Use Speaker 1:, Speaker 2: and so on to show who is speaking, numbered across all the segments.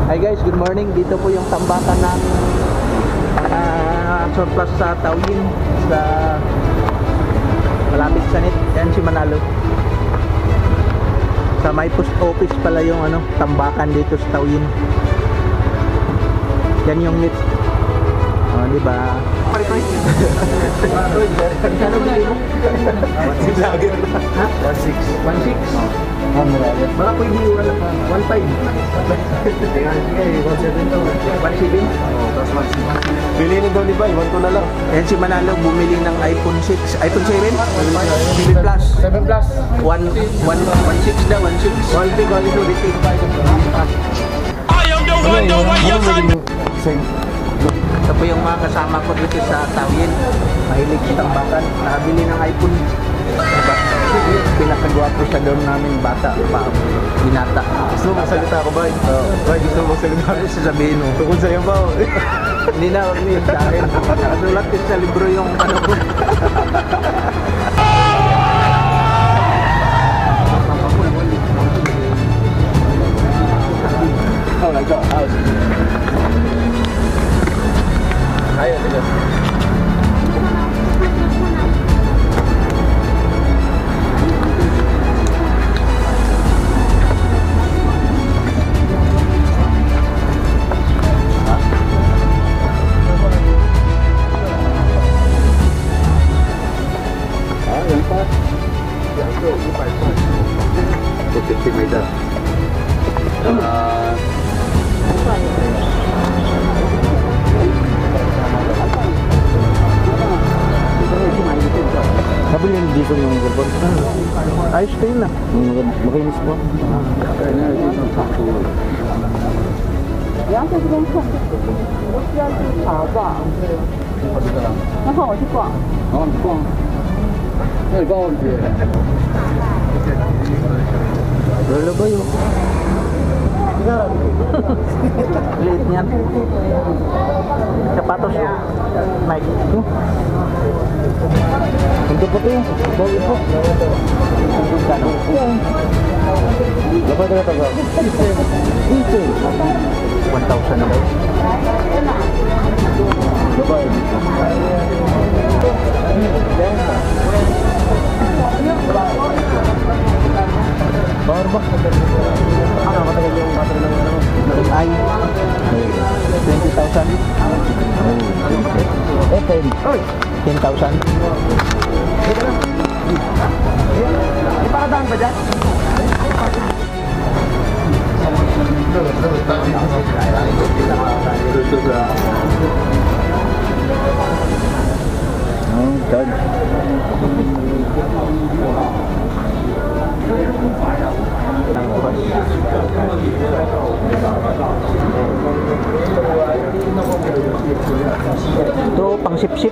Speaker 1: Hi guys, good morning. Dito po yung tambakan ng surplus sa Taoyin sa malapit sa NIT. Yan si Manalo. Sa may post office pala yung tambakan dito sa Taoyin. Yan yung NIT. Oh, di ba? Kano bili mo? 1.6 lager. Ha? 1.6. 1.6? Baka pwede 1.5. 1.7 to. 1.7?
Speaker 2: Bilhin daw ni Bay, 1.2 na lang.
Speaker 1: Yan si Manalo bumili ng iPhone 6. iPhone 7? 7 Plus.
Speaker 2: 7 Plus.
Speaker 1: 1.6 daw, 1.6. Quality.
Speaker 3: I am the one, the one you can.
Speaker 1: Ito po yung mga kasama ko dito sa Taoyin. Mahilig sa tambakan. Nakabili ng iPhone. Diba? Pinakagwapo sa doon namin. Bata pa. Binata.
Speaker 2: Gusto mo magsalita ako, Bay? Bay, gusto mo magsalita?
Speaker 1: Ano sasabihin mo?
Speaker 2: Tungkol sa'yo ba?
Speaker 1: Hindi na, huwag niyo sa akin. Nakasulat din sa libro yung ko.
Speaker 2: Oh my God, ayun, ayun.
Speaker 1: Nabili na dito yung cellphone. Ayos kayo na.
Speaker 2: Makinis mo?
Speaker 1: Lolo ba yun? Liit niyan. Sapatos. Nike.
Speaker 2: Ito pa ito. Bawi po.
Speaker 1: Kano?
Speaker 2: Dapat na taga. Ito.
Speaker 1: 1,000 na ba yun?
Speaker 2: Dapat.
Speaker 1: Power ba?
Speaker 2: Ano, matagal yung battery ng ano?
Speaker 1: Ay. 20,000. Eh, 10,000.
Speaker 2: Iparadaan ba dyan?
Speaker 1: Oh, God. Ito, pang sip-sip.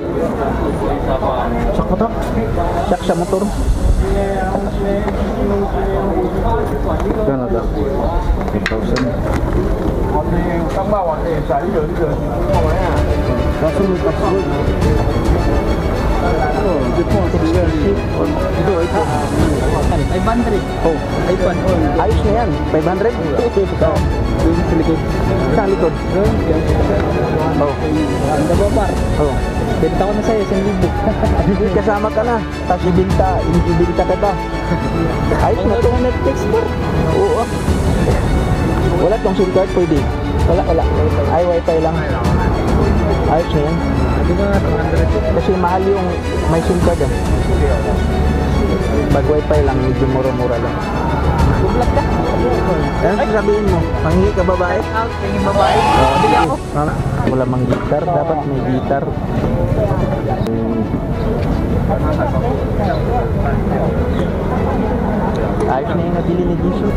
Speaker 1: Sak mo to? Sak sa motor.
Speaker 2: Gano'n daw? 10,000. Kaso may password. Ito, ito.
Speaker 1: 500. Oh, iPhone. Ayos na yan. 500? Ito. Sa likod. Sa likod. Oh.
Speaker 4: Ang dababar.
Speaker 1: Oh.
Speaker 4: Benta ko na sa'yo, 1,000.
Speaker 1: Kasama ka na. Tapos ibinta ka ba? Ayos na ito.
Speaker 4: Netflix po.
Speaker 1: Oo. Wala tong SIM card, pwede. Wala. Ay, wifi lang. Ayos na yan.
Speaker 4: Sabi ko nga, 200.
Speaker 1: Kasi mahal yung may SIM card. Pag wifi lang, medyo mura-mura lang.
Speaker 4: Bumlag ka.
Speaker 1: Ano sabihin mo? Manghingi ka babae?
Speaker 4: Out, tingin babae. Bili ako.
Speaker 1: Wala mang gitar, dapat may gitar. Ayos na yung nabili ni Jisoo.